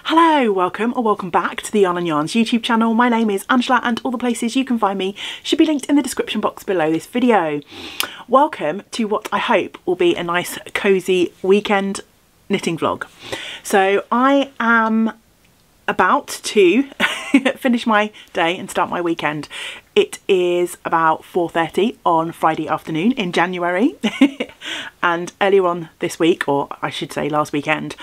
Hello, welcome or welcome back to the Yarn and Yarns YouTube channel. My name is Angela and all the places you can find me should be linked in the description box below this video. Welcome to what I hope will be a nice cosy weekend knitting vlog. So I am about to finish my day and start my weekend. It is about 4:30 on Friday afternoon in January and earlier on this week, or I should say last weekend,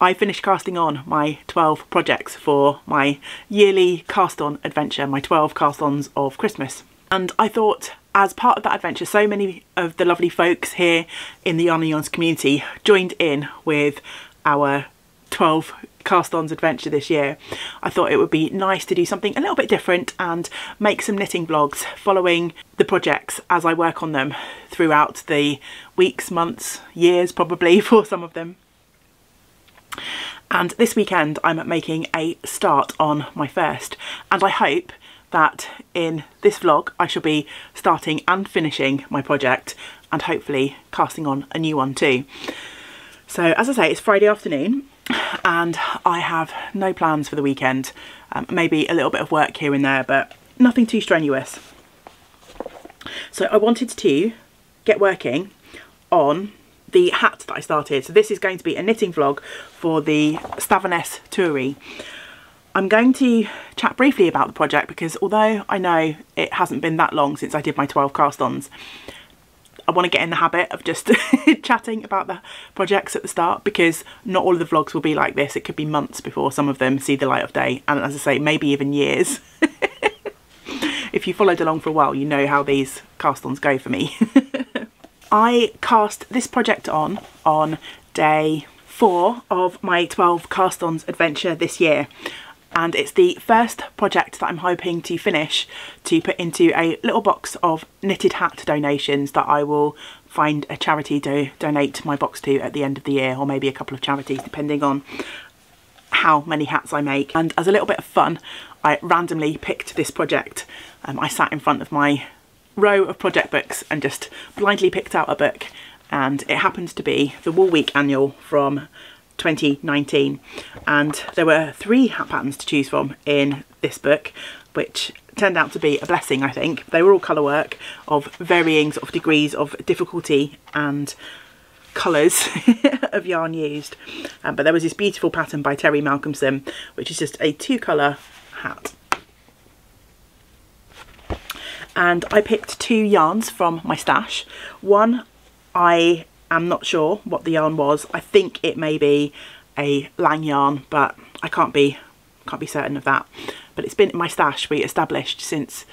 I finished casting on my 12 projects for my yearly cast on adventure, my 12 cast ons of Christmas. And I thought, as part of that adventure, so many of the lovely folks here in the Yarn and Yarns community joined in with our 12 cast-ons adventure this year. I thought it would be nice to do something a little bit different and make some knitting vlogs following the projects as I work on them throughout the weeks, months, years probably for some of them. And this weekend I'm making a start on my first, and I hope that in this vlog I shall be starting and finishing my project and hopefully casting on a new one too. So as I say, it's Friday afternoon and I have no plans for the weekend. Maybe a little bit of work here and there, but nothing too strenuous. So I wanted to get working on the hat that I started. So this is going to be a knitting vlog for the Staverness Turi. I'm going to chat briefly about the project because although I know it hasn't been that long since I did my 12 cast-ons, I want to get in the habit of just chatting about the projects at the start, because not all of the vlogs will be like this. It could be months before some of them see the light of day, and as I say, maybe even years. If you followed along for a while, you know how these cast-ons go for me. I cast this project on day 4 of my 12 cast-ons adventure this year. And it's the first project that I'm hoping to finish to put into a little box of knitted hat donations that I will find a charity to donate my box to at the end of the year, or maybe a couple of charities depending on how many hats I make. And as a little bit of fun, I randomly picked this project. I sat in front of my row of project books and just blindly picked out a book, and it happened to be the Wool Week Annual from 2019, and there were 3 hat patterns to choose from in this book, which turned out to be a blessing, I think. They were all colour work of varying sort of degrees of difficulty and colours of yarn used, but there was this beautiful pattern by Terry Malcolmson, which is just a 2-colour hat. And I picked 2 yarns from my stash. One, I'm not sure what the yarn was. I think it may be a Lang yarn, but I can't be certain of that. But it's been in my stash re-established since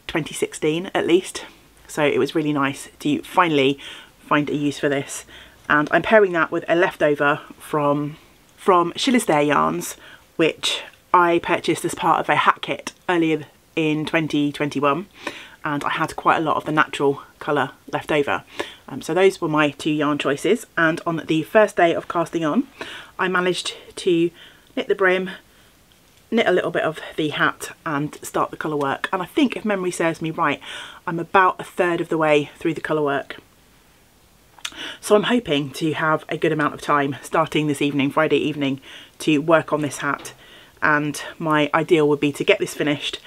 2016 at least, so it was really nice to finally find a use for this. And I'm pairing that with a leftover from Shillesdare Yarns, which I purchased as part of a hat kit earlier in 2021, and I had quite a lot of the natural colour left over. So those were my 2 yarn choices, and on the first day of casting on I managed to knit the brim, knit a little bit of the hat and start the colour work. And I think, if memory serves me right, I'm about 1/3 of the way through the colour work. So I'm hoping to have a good amount of time starting this evening, Friday evening, to work on this hat, and my ideal would be to get this finished.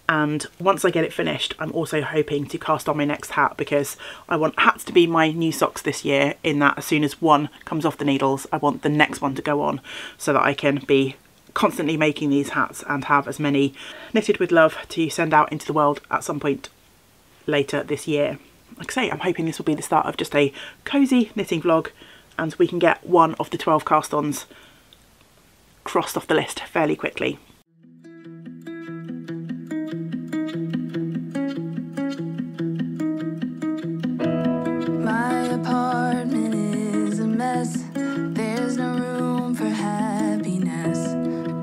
And once I get it finished, I'm also hoping to cast on my next hat, because I want hats to be my new socks this year, in that as soon as one comes off the needles, I want the next one to go on, so that I can be constantly making these hats and have as many knitted with love to send out into the world at some point later this year. Like I say, I'm hoping this will be the start of just a cosy knitting vlog, and we can get one of the 12 cast-ons crossed off the list fairly quickly. There's no room for happiness.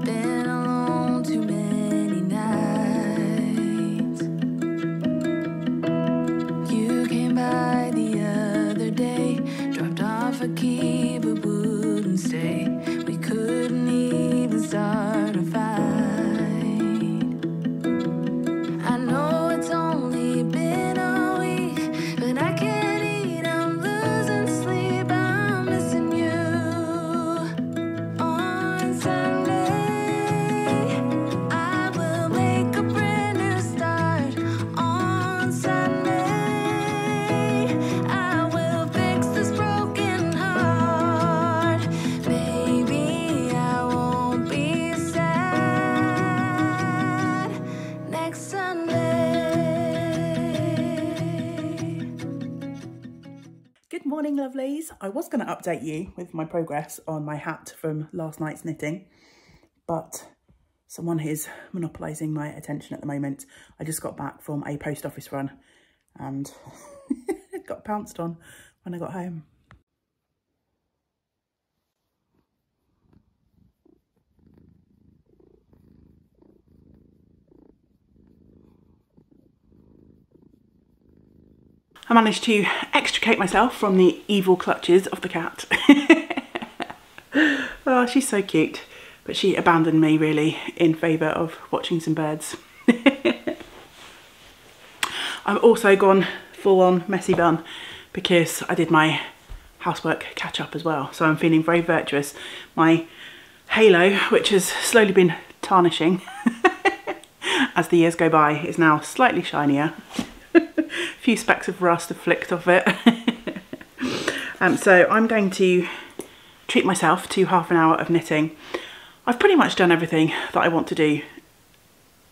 Been alone too many nights. You came by the other day, dropped off a key but wouldn't stay. We couldn't even start a fire. morning, lovelies. I was going to update you with my progress on my hat from last night's knitting, but someone is monopolising my attention at the moment. I just got back from a post office run and got pounced on when I got home. I managed to extricate myself from the evil clutches of the cat. Oh, she's so cute, but she abandoned me really in favour of watching some birds. I've also gone full on messy bun because I did my housework catch up as well, so I'm feeling very virtuous. My halo, which has slowly been tarnishing as the years go by, is now slightly shinier. A few specks of rust have flicked off it. So I'm going to treat myself to half an hour of knitting. I've pretty much done everything that I want to do,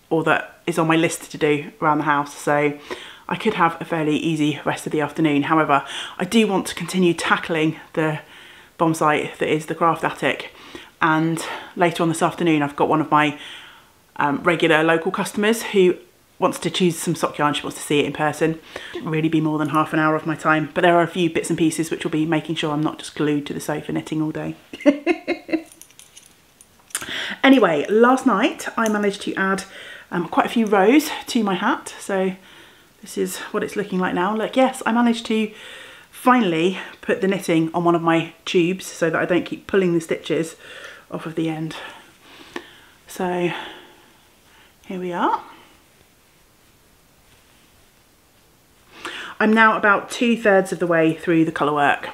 or that is on my list to do around the house, so I could have a fairly easy rest of the afternoon. However, I do want to continue tackling the bomb site that is the craft attic, and later on this afternoon I've got one of my regular local customers who wants to choose some sock yarn. She wants to see it in person. It'll really be more than half an hour of my time, but there are a few bits and pieces which will be making sure I'm not just glued to the sofa knitting all day. Anyway, last night I managed to add quite a few rows to my hat, so this is what it's looking like now. Look, yes, I managed to finally put the knitting on one of my tubes so that I don't keep pulling the stitches off of the end. So here we are. I'm now about 2/3 of the way through the colour work.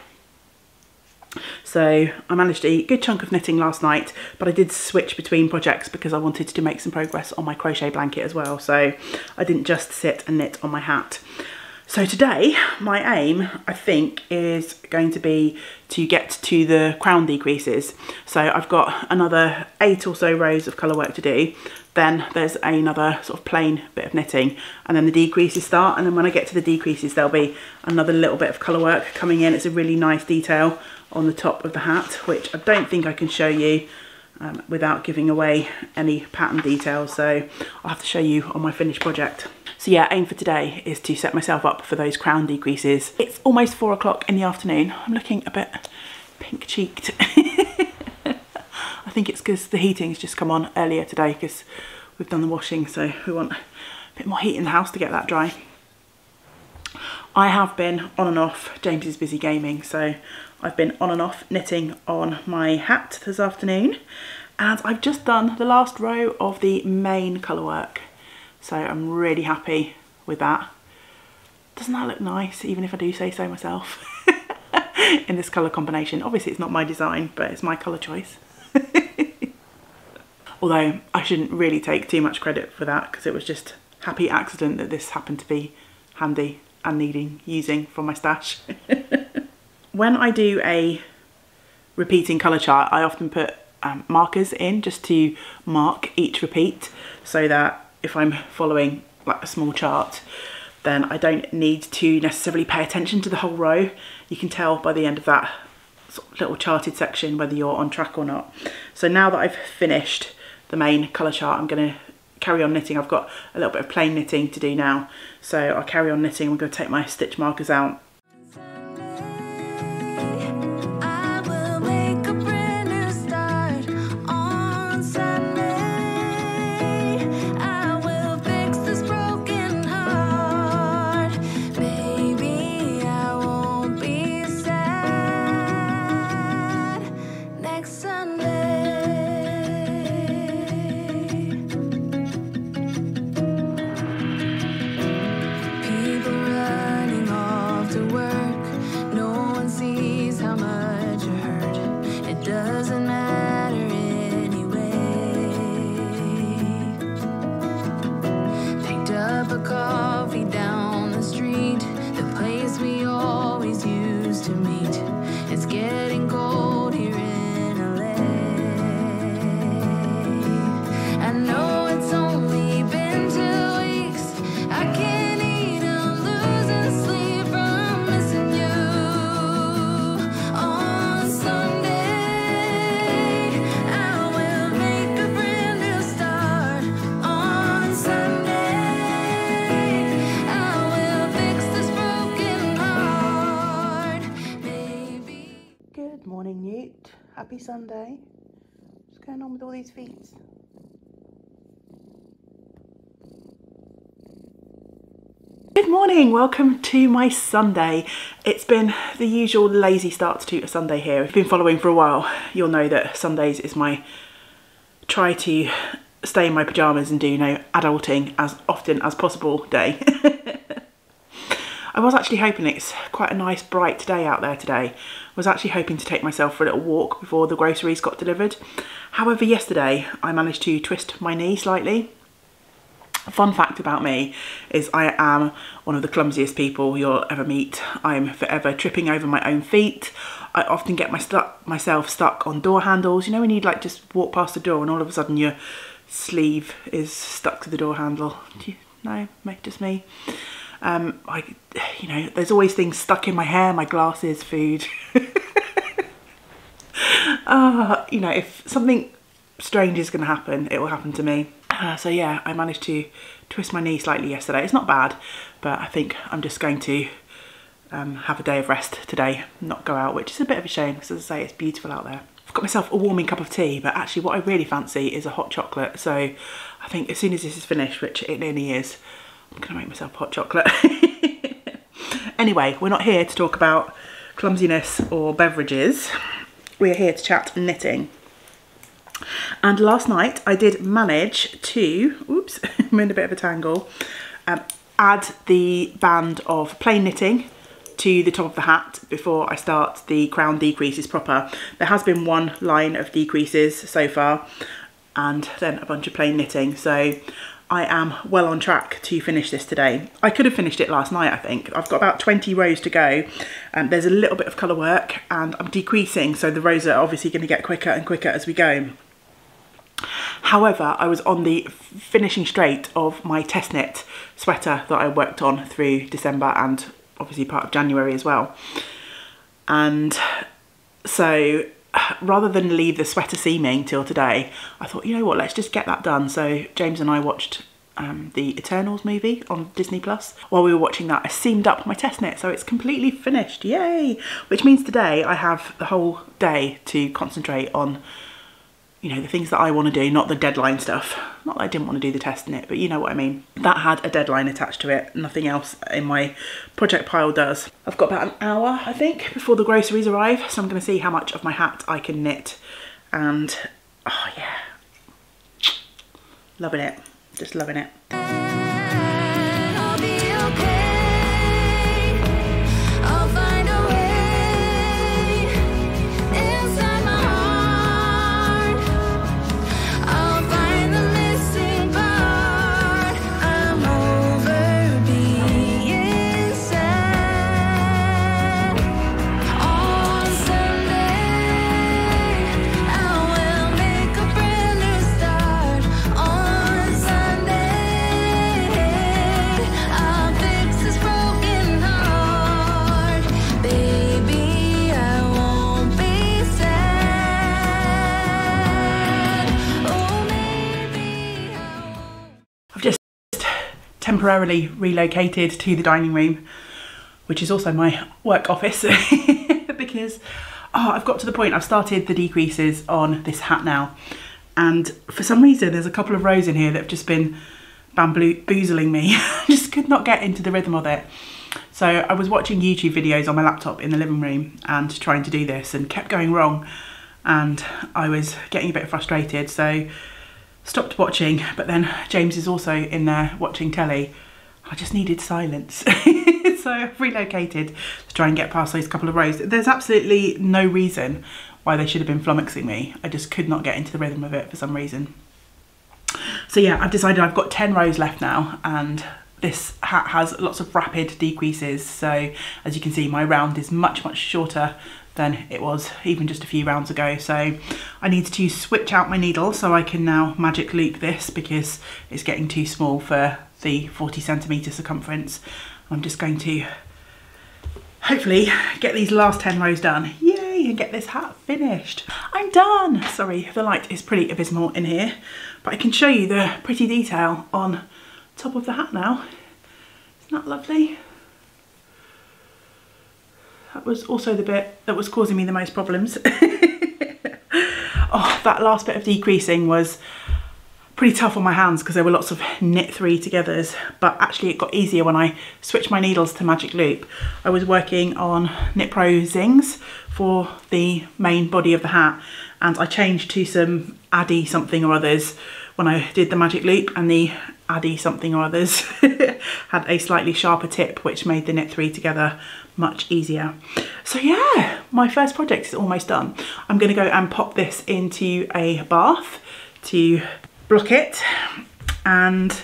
So I managed a good chunk of knitting last night, but I did switch between projects because I wanted to make some progress on my crochet blanket as well. So I didn't just sit and knit on my hat. So today, my aim, I think, is going to be to get to the crown decreases. So I've got another 8 or so rows of colour work to do. Then there's another sort of plain bit of knitting, and then the decreases start. And then when I get to the decreases, there'll be another little bit of colour work coming in. It's a really nice detail on the top of the hat, which I don't think I can show you without giving away any pattern details. So I'll have to show you on my finished project. So yeah, aim for today is to set myself up for those crown decreases. It's almost 4 o'clock in the afternoon. I'm looking a bit pink-cheeked. I think it's because the heating's just come on earlier today because we've done the washing, so we want a bit more heat in the house to get that dry. I have been on and off. James is busy gaming, so I've been on and off knitting on my hat this afternoon, and I've just done the last row of the main colour work. So I'm really happy with that. Doesn't that look nice, even if I do say so myself, in this colour combination? Obviously it's not my design, but it's my colour choice. Although I shouldn't really take too much credit for that because it was just happy accident that this happened to be handy and needing using from my stash. When I do a repeating colour chart, I often put markers in just to mark each repeat, so that if I'm following like a small chart, then I don't need to necessarily pay attention to the whole row. You can tell by the end of that sort of little charted section whether you're on track or not. So now that I've finished the main colour chart, I'm going to carry on knitting. I've got a little bit of plain knitting to do now, so I'll carry on knitting. I'm going to take my stitch markers out. People running off to Happy Sunday. What's going on with all these feet? Good morning, welcome to my Sunday. It's been the usual lazy start to a Sunday here. If you've been following for a while, you'll know that Sundays is my try to stay in my pyjamas and do, you know, adulting as often as possible day. I was actually hoping it's quite a nice bright day out there today. I was actually hoping to take myself for a little walk before the groceries got delivered. However, yesterday I managed to twist my knee slightly. A fun fact about me is I am one of the clumsiest people you'll ever meet. I'm forever tripping over my own feet. I often get myself stuck on door handles. You know when you like just walk past the door and all of a sudden your sleeve is stuck to the door handle? Do you know? Just me. You know, there's always things stuck in my hair, my glasses, food. You know, if something strange is going to happen, it will happen to me. So yeah, I managed to twist my knee slightly yesterday. It's not bad, but I think I'm just going to have a day of rest today, not go out, which is a bit of a shame because, as I say, it's beautiful out there. I've got myself a warming cup of tea, but actually what I really fancy is a hot chocolate. So I think as soon as this is finished, which it nearly is, I'm going to make myself hot chocolate. Anyway, we're not here to talk about clumsiness or beverages. We're here to chat knitting. And last night I did manage to, oops, I'm in a bit of a tangle, add the band of plain knitting to the top of the hat before I start the crown decreases proper. There has been one line of decreases so far and then a bunch of plain knitting. So I am well on track to finish this today. I could have finished it last night, I think. I've got about 20 rows to go. There's a little bit of colour work and I'm decreasing, so the rows are obviously going to get quicker and quicker as we go. However, I was on the finishing straight of my test knit sweater that I worked on through December and obviously part of January as well. And so rather than leave the sweater seaming till today, I thought, you know what, let's just get that done. So James and I watched the Eternals movie on Disney Plus. While we were watching that, I seamed up my test knit, so it's completely finished, yay! Which means today I have the whole day to concentrate on, you know, the things that I want to do, not the deadline stuff. Not that I didn't want to do the test knit, but you know what I mean. That had a deadline attached to it. Nothing else in my project pile does. I've got about an hour, I think, before the groceries arrive. So I'm going to see how much of my hat I can knit. And, oh yeah, loving it. Just loving it. Temporarily relocated to the dining room, which is also my work office, because I've got to the point I've started the decreases on this hat now, and for some reason there's a couple of rows in here that have just been bamboozling me. I just could not get into the rhythm of it. So I was watching YouTube videos on my laptop in the living room and trying to do this and kept going wrong, and I was getting a bit frustrated, so stopped watching. But then James is also in there watching telly. I just needed silence. So I've relocated to try and get past those couple of rows. There's absolutely no reason why they should have been flummoxing me. I just could not get into the rhythm of it for some reason. So yeah, I've decided I've got 10 rows left now, and this hat has lots of rapid decreases. So as you can see, my round is much, much shorter than it was even just a few rounds ago. So I need to switch out my needle so I can now magic loop this, because it's getting too small for the 40 centimetre circumference. I'm just going to hopefully get these last 10 rows done. Yay, and get this hat finished. I'm done. Sorry, the light is pretty abysmal in here, but I can show you the pretty detail on top of the hat now. Isn't that lovely? That was also the bit that was causing me the most problems. Oh, that last bit of decreasing was pretty tough on my hands because there were lots of knit 3 togethers, but actually it got easier when I switched my needles to Magic Loop. I was working on Knit Pro Zings for the main body of the hat, and I changed to some Addy something or others when I did the Magic Loop, and the Addy something or others had a slightly sharper tip, which made the knit 3 together much easier. So yeah, my first project is almost done. I'm going to go and pop this into a bath to block it, and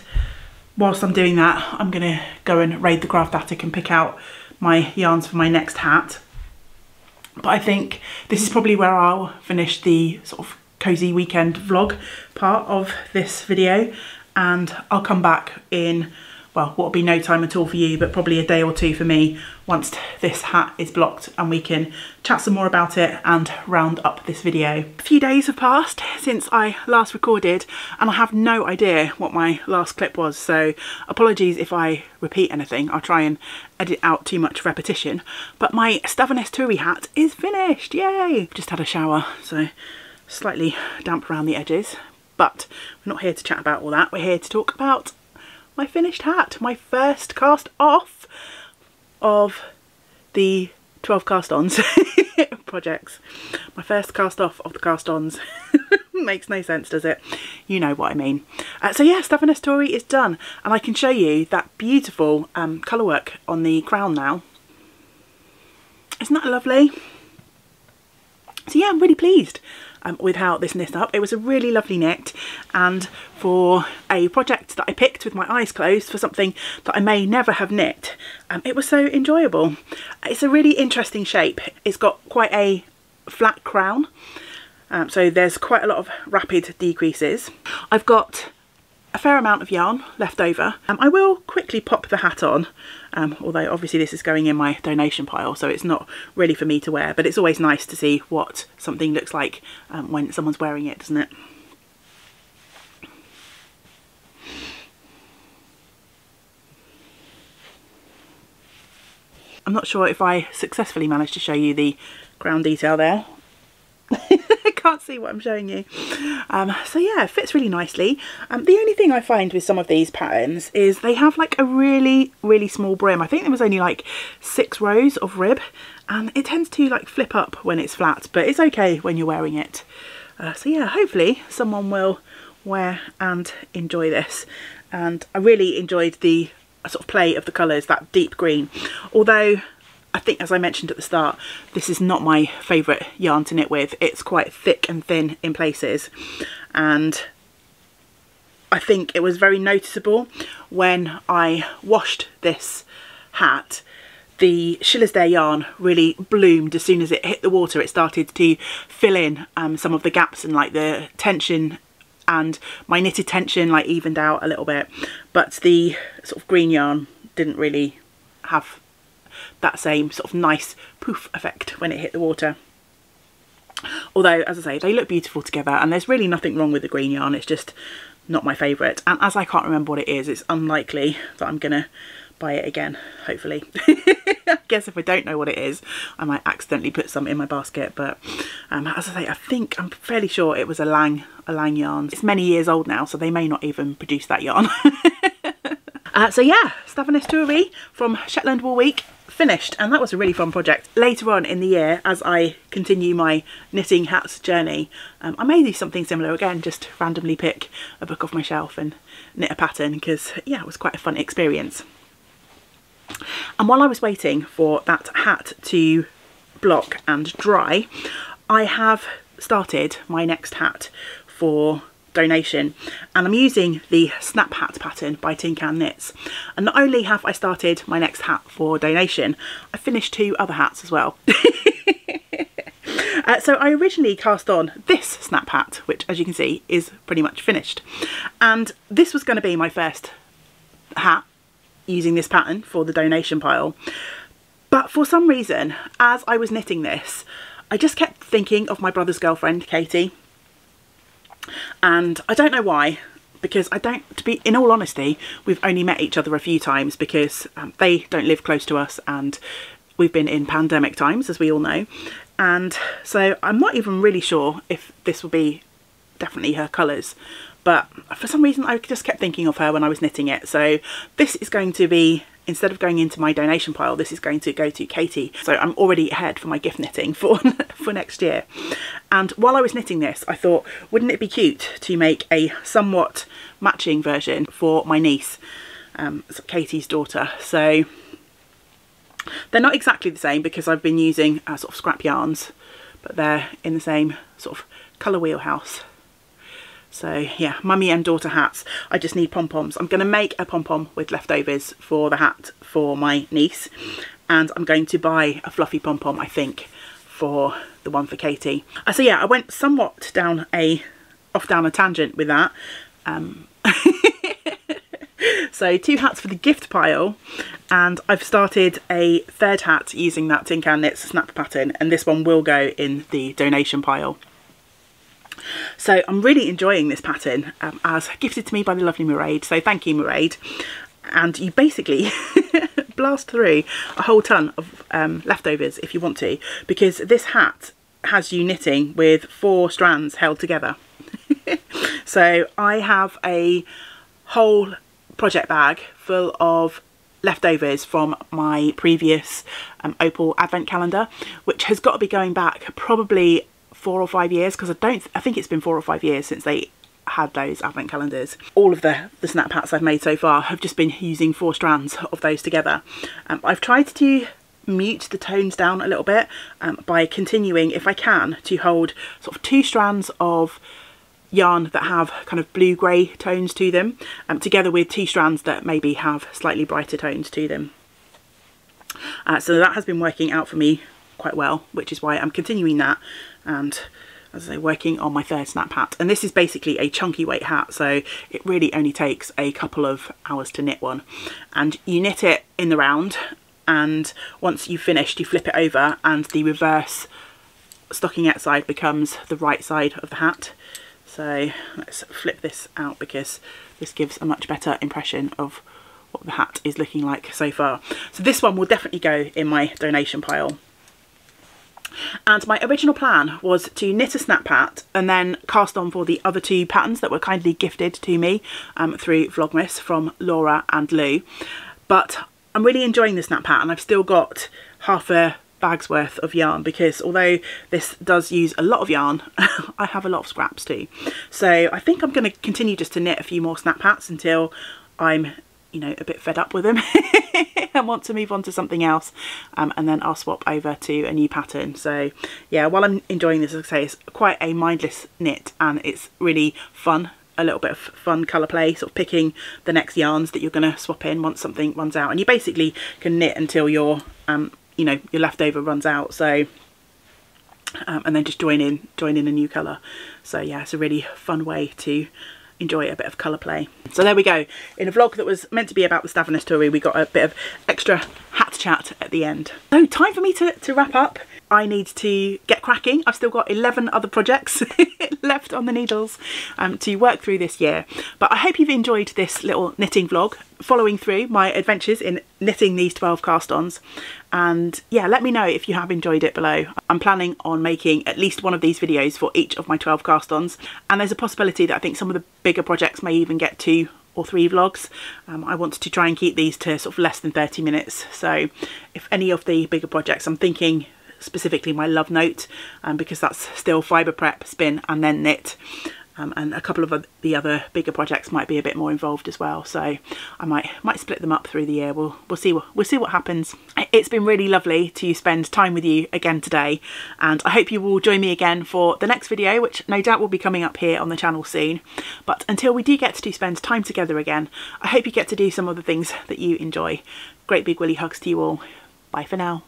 whilst I'm doing that, I'm going to go and raid the craft attic and pick out my yarns for my next hat. But I think this is probably where I'll finish the sort of cozy weekend vlog part of this video, and I'll come back in, well, what'll be no time at all for you, but probably a day or two for me once this hat is blocked, and we can chat some more about it and round up this video. A few days have passed since I last recorded, and I have no idea what my last clip was, so apologies if I repeat anything. I'll try and edit out too much repetition. But my Stavanes Turi hat is finished, yay! Just had a shower, so slightly damp around the edges, but we're not here to chat about all that. We're here to talk about my finished hat, my first cast off of the 12 cast-ons projects. My first cast off of the cast-ons. Makes no sense, does it? You know what I mean. So yeah, Stavanes Turi is done, and I can show you that beautiful colour work on the crown now. Isn't that lovely? So yeah, I'm really pleased with how this knit up. It was a really lovely knit, and for a project that I picked with my eyes closed for something that I may never have knit, it was so enjoyable. It's a really interesting shape. It's got quite a flat crown, so there's quite a lot of rapid decreases. I've got a fair amount of yarn left over. I will quickly pop the hat on, although obviously this is going in my donation pile, so it's not really for me to wear, but it's always nice to see what something looks like when someone's wearing it, doesn't it? I'm not sure if I successfully managed to show you the crown detail there. I can't see what I'm showing you. So yeah, it fits really nicely. The only thing I find with some of these patterns is they have like a really small brim. I think there was only like 6 rows of rib, and it tends to like flip up when it's flat, but it's okay when you're wearing it. So yeah, hopefully someone will wear and enjoy this. And I really enjoyed the sort of play of the colours, that deep green, although I think, as I mentioned at the start, this is not my favourite yarn to knit with. It's quite thick and thin in places, and I think it was very noticeable when I washed this hat. The Schillersdale yarn really bloomed as soon as it hit the water. It started to fill in some of the gaps, and like the tension and my knitted tension like evened out a little bit, but the sort of green yarn didn't really have that same sort of nice poof effect when it hit the water. Although, as I say, they look beautiful together, and there's really nothing wrong with the green yarn. It's just not my favourite, and as I can't remember what it is, it's unlikely that I'm gonna buy it again, hopefully. I guess if I don't know what it is, I might accidentally put some in my basket, but as I say, I'm fairly sure it was a Lang yarn. It's many years old now, so they may not even produce that yarn. So yeah, Stavanes Turi from Shetland Wool Week finished, and that was a really fun project. Later on in the year, as I continue my knitting hats journey, I may do something similar again, just randomly pick a book off my shelf and knit a pattern, because yeah, it was quite a fun experience. And while I was waiting for that hat to block and dry, I have started my next hat for donation, and I'm using the Snap Hat pattern by Tin Can Knits. And not only have I started my next hat for donation, I finished 2 other hats as well. So I originally cast on this Snap Hat, which, as you can see, is pretty much finished, and this was going to be my first hat using this pattern for the donation pile. But for some reason, as I was knitting this, I just kept thinking of my brother's girlfriend, Katie. And I don't know why, because in all honesty, we've only met each other a few times, because they don't live close to us, and we've been in pandemic times, as we all know. And so I'm not even really sure if this will be definitely her colours, but for some reason I just kept thinking of her when I was knitting it. So this is going to be, instead of going into my donation pile, this is going to go to Katie. So I'm already ahead for my gift knitting for next year. And while I was knitting this, I thought, wouldn't it be cute to make a somewhat matching version for my niece, Katie's daughter. So they're not exactly the same because I've been using sort of scrap yarns, but they're in the same sort of colour wheelhouse. So yeah, mummy and daughter hats. I just need pom-poms. I'm going to make a pom-pom with leftovers for the hat for my niece, and I'm going to buy a fluffy pom-pom, I think, for the one for Katie. So yeah, I went somewhat down a tangent with that. So 2 hats for the gift pile, and I've started a 3rd hat using that Tin Can Knits snap pattern, and this one will go in the donation pile. So I'm really enjoying this pattern, as gifted to me by the lovely Mairead, so thank you Mairead. And you basically blast through a whole ton of leftovers if you want to, because this hat has you knitting with 4 strands held together. So I have a whole project bag full of leftovers from my previous Opal advent calendar, which has got to be going back probably 4 or 5 years, because I think it's been 4 or 5 years since they had those advent calendars. All of the snap hats I've made so far have just been using 4 strands of those together. I've tried to mute the tones down a little bit by continuing, if I can, to hold sort of 2 strands of yarn that have kind of blue-grey tones to them, together with 2 strands that maybe have slightly brighter tones to them. So that has been working out for me quite well, which is why I'm continuing that, and as I say, working on my 3rd snap hat. And this is basically a chunky weight hat, so it really only takes a couple of hours to knit one. And you knit it in the round, and once you've finished you flip it over, and the reverse stockinette side becomes the right side of the hat. So let's flip this out, because this gives a much better impression of what the hat is looking like so far. So this one will definitely go in my donation pile. And my original plan was to knit a snap hat and then cast on for the other 2 patterns that were kindly gifted to me through Vlogmas from Laura and Lou. But I'm really enjoying the snap hat, and I've still got half a bag's worth of yarn, because although this does use a lot of yarn, I have a lot of scraps too. So I think I'm going to continue just to knit a few more snap hats until I'm, you know, a bit fed up with them and want to move on to something else, and then I'll swap over to a new pattern. So yeah, while I'm enjoying this, as I say, it's quite a mindless knit, and it's really fun, a little bit of fun colour play, sort of picking the next yarns that you're going to swap in once something runs out, and you basically can knit until your you know, your leftover runs out. So and then just join in a new colour. So yeah, it's a really fun way to enjoy a bit of colour play. So there we go. In a vlog that was meant to be about the Stavaness Tory, we got a bit of extra hat chat at the end. So time for me to wrap up. I need to get cracking. I've still got 11 other projects left on the needles to work through this year. But I hope you've enjoyed this little knitting vlog, following through my adventures in knitting these 12 cast-ons. And yeah, let me know if you have enjoyed it below. I'm planning on making at least one of these videos for each of my 12 cast-ons. And there's a possibility that I think some of the bigger projects may even get 2 or 3 vlogs. I want to try and keep these to sort of less than 30 minutes. So if any of the bigger projects, I'm thinking specifically my love note, because that's still fibre prep, spin and then knit, and a couple of the other bigger projects might be a bit more involved as well. So I might split them up through the year. We'll see what happens. It's been really lovely to spend time with you again today, and I hope you will join me again for the next video, which no doubt will be coming up here on the channel soon. But until we do get to spend time together again, I hope you get to do some of the things that you enjoy. Great big woolly hugs to you all. Bye for now.